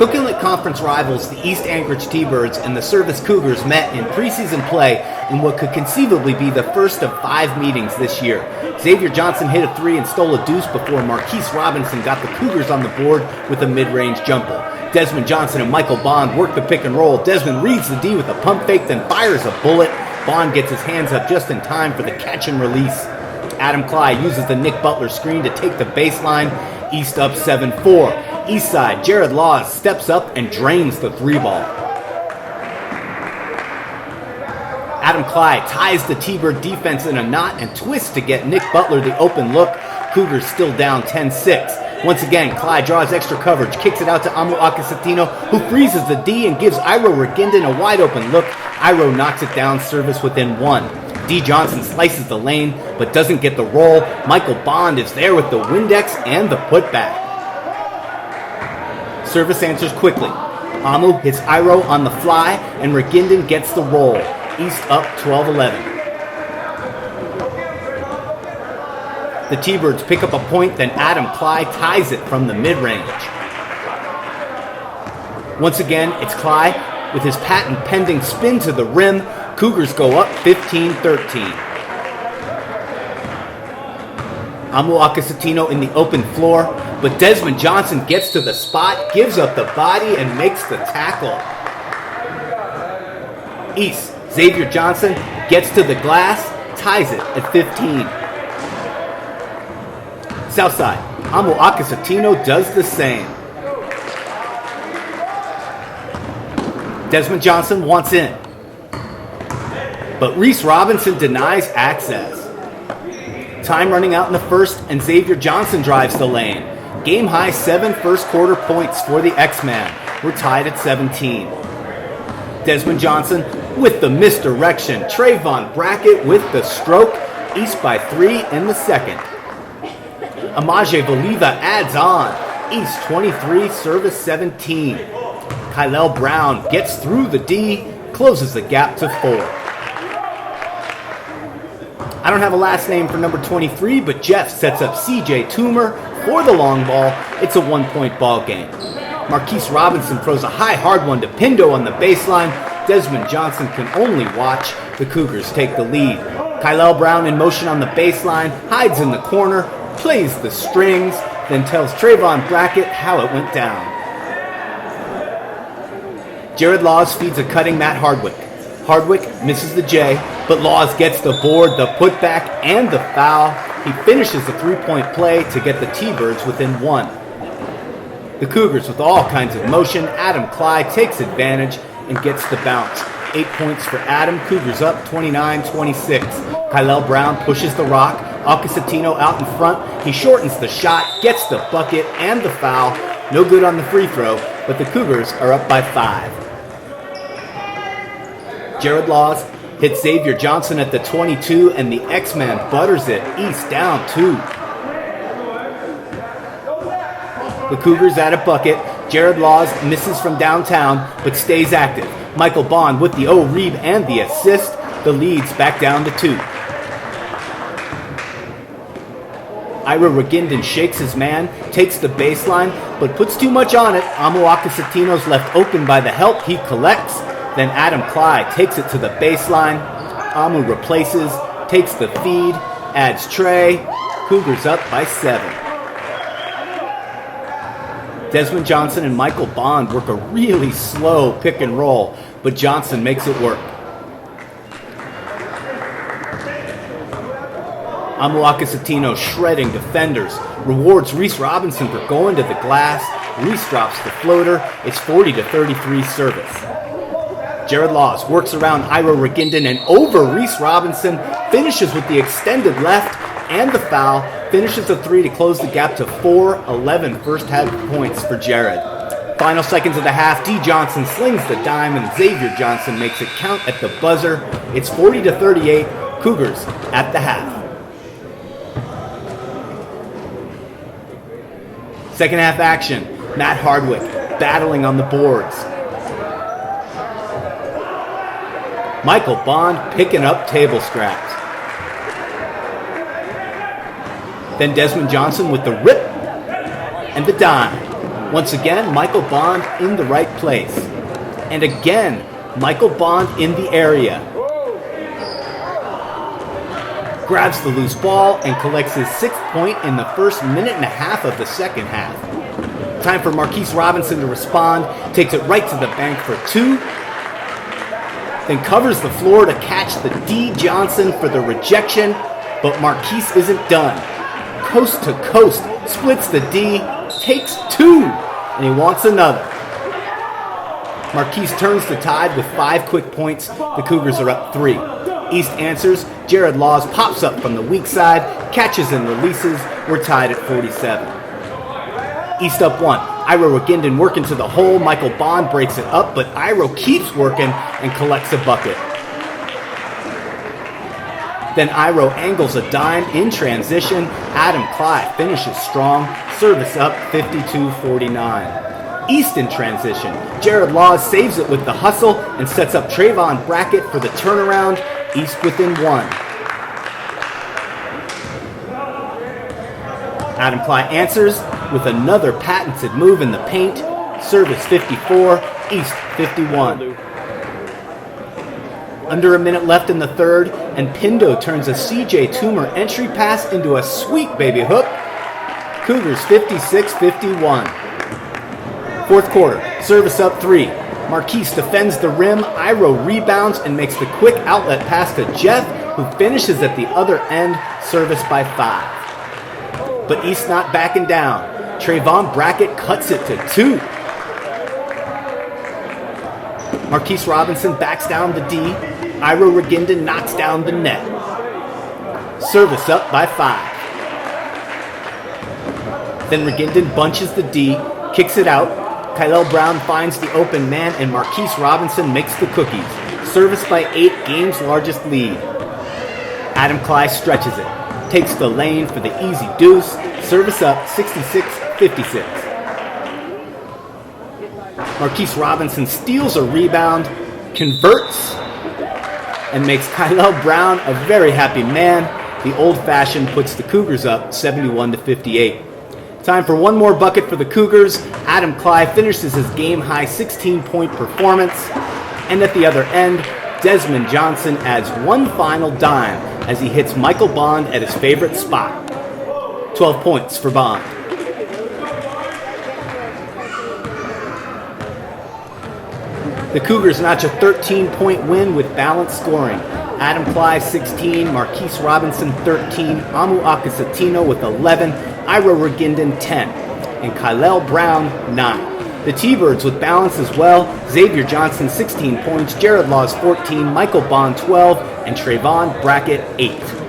Inlet Conference rivals the East Anchorage T-Birds and the Service Cougars met in preseason play in what could conceivably be the first of 5 meetings this year. Xavier Johnson hit a 3 and stole a deuce before Marquise Robinson got the Cougars on the board with a mid-range jumper. Desmond Johnson and Michael Bond work the pick and roll. Desmond reads the D with a pump fake, then fires a bullet. Bond gets his hands up just in time for the catch and release. Adam Klie uses the Nick Butler screen to take the baseline. East up 7-4. East side, Jared Laws steps up and drains the 3-ball. Adam Klie ties the T-Bird defense in a knot and twists to get Nick Butler the open look. Cougars still down 10-6. Once again, Klie draws extra coverage, kicks it out to Amu Aukusitino, who freezes the D and gives Ihro Raguindin a wide open look. Ihro knocks it down, service within 1. D. Johnson slices the lane, but doesn't get the roll. Michael Bond is there with the Windex and the putback. Service answers quickly. Amu hits Ihro on the fly, and Raguindin gets the roll. East up 12-11. The T-Birds pick up a point, then Adam Klie ties it from the mid-range. Once again, it's Klie with his patent-pending spin to the rim. Cougars go up 15-13. Amu Aukusitino in the open floor, but Desmond Johnson gets to the spot, gives up the body, and makes the tackle. East, Xavier Johnson gets to the glass, ties it at 15. Southside, Amu Aukusitino does the same. Desmond Johnson wants in, but Reese Robinson denies access. Time running out in the first, and Xavier Johnson drives the lane. Game high 7 first quarter points for the X-Man. We're tied at 17. Desmond Johnson with the misdirection. Trayvon Brackett with the stroke. East by 3 in the second. Amaje Voliva adds on. East 23, service 17. Kylelle Brown gets through the D, closes the gap to 4. I don't have a last name for number 23, but Jeff sets up CJ Toomer for the long ball. It's a 1-point ball game. Marquise Robinson throws a high hard one to Pindo on the baseline. Desmond Johnson can only watch. The Cougars take the lead. Kylelle Brown in motion on the baseline, hides in the corner, plays the strings, then tells Trayvon Brackett how it went down. Jared Laws feeds a cutting Matt Hardwick. Hardwick misses the J, but Laws gets the board, the putback, and the foul. He finishes the 3-point play to get the T-Birds within 1. The Cougars with all kinds of motion. Adam Klie takes advantage and gets the bounce. 8 points for Adam. Cougars up 29-26. Kylelle Brown pushes the rock. Aukusitino out in front. He shortens the shot, gets the bucket and the foul. No good on the free throw, but the Cougars are up by 5. Jared Laws hits Xavier Johnson at the 22, and the X-Man butters it. East down 2. The Cougars add a bucket. Jared Laws misses from downtown, but stays active. Michael Bond with the O-Reeb and the assist. The lead's back down to 2. Ihro Raguindin shakes his man, takes the baseline, but puts too much on it. Amu Aukusitino's left open by the help. He collects. Then Adam Klie takes it to the baseline. Amu replaces, takes the feed, adds Trey. Cougars up by 7. Desmond Johnson and Michael Bond work a really slow pick and roll, but Johnson makes it work. Amu Aukusitino shredding defenders, rewards Reese Robinson for going to the glass. Reese drops the floater. It's 40-33 service. Jared Laws works around Ihro Raguindin and over Reese Robinson, finishes with the extended left and the foul, finishes the 3 to close the gap to 4-11 first half points for Jared. Final seconds of the half, D. Johnson slings the dime and Xavier Johnson makes it count at the buzzer. It's 40-38, Cougars at the half. Second half action, Matt Hardwick battling on the boards. Michael Bond picking up table scraps. Then Desmond Johnson with the rip and the dime. Once again, Michael Bond in the right place. And again, Michael Bond in the area. Grabs the loose ball and collects his 6th point in the first minute and a half of the second half. Time for Marquise Robinson to respond. Takes it right to the bank for 2. Then covers the floor to catch the D. Johnson for the rejection. But Marquise isn't done. Coast to coast, splits the D, takes 2, and he wants another. Marquise turns the tide with 5 quick points. The Cougars are up 3. East answers. Jared Laws pops up from the weak side, catches and releases. We're tied at 47. East up 1. Ihro Raguindin working to the hole. Michael Bond breaks it up, but Ihro keeps working and collects a bucket. Then Ihro angles a dime in transition. Adam Klie finishes strong. Service up 52-49. East in transition. Jared Laws saves it with the hustle and sets up Trayvon Brackett for the turnaround. East within 1. Adam Klie answers with another patented move in the paint. Service 54, East 51. Under a minute left in the third, and Pindo turns a CJ Toomer entry pass into a sweet baby hook. Cougars 56-51. Fourth quarter, service up 3. Marquise defends the rim, Ihro rebounds and makes the quick outlet pass to Jeff, who finishes at the other end, service by 5. But East not backing down. Trayvon Brackett cuts it to 2. Marquise Robinson backs down the D. Ihro Raguindin knocks down the net. Service up by 5. Then Raguindin bunches the D, kicks it out. Kylelle Brown finds the open man, and Marquise Robinson makes the cookies. Service by 8, game's largest lead. Adam Klie stretches it, takes the lane for the easy deuce. Service up 66-56. Marquise Robinson steals a rebound, converts, and makes Kylelle Brown a very happy man. The old-fashioned puts the Cougars up 71-58. Time for one more bucket for the Cougars. Adam Klie finishes his game-high 16-point performance. And at the other end, Desmond Johnson adds one final dime as he hits Michael Bond at his favorite spot. 12 points for Bond. The Cougars notch a 13-point win with balanced scoring. Adam Klie 16, Marquise Robinson 13, Amu Aukusitino with 11, Ihro Raguindin 10, and Kylelle Brown 9. The T-Birds with balance as well. Xavier Johnson 16 points, Jared Laws 14, Michael Bond 12, and Trayvon Brackett 8.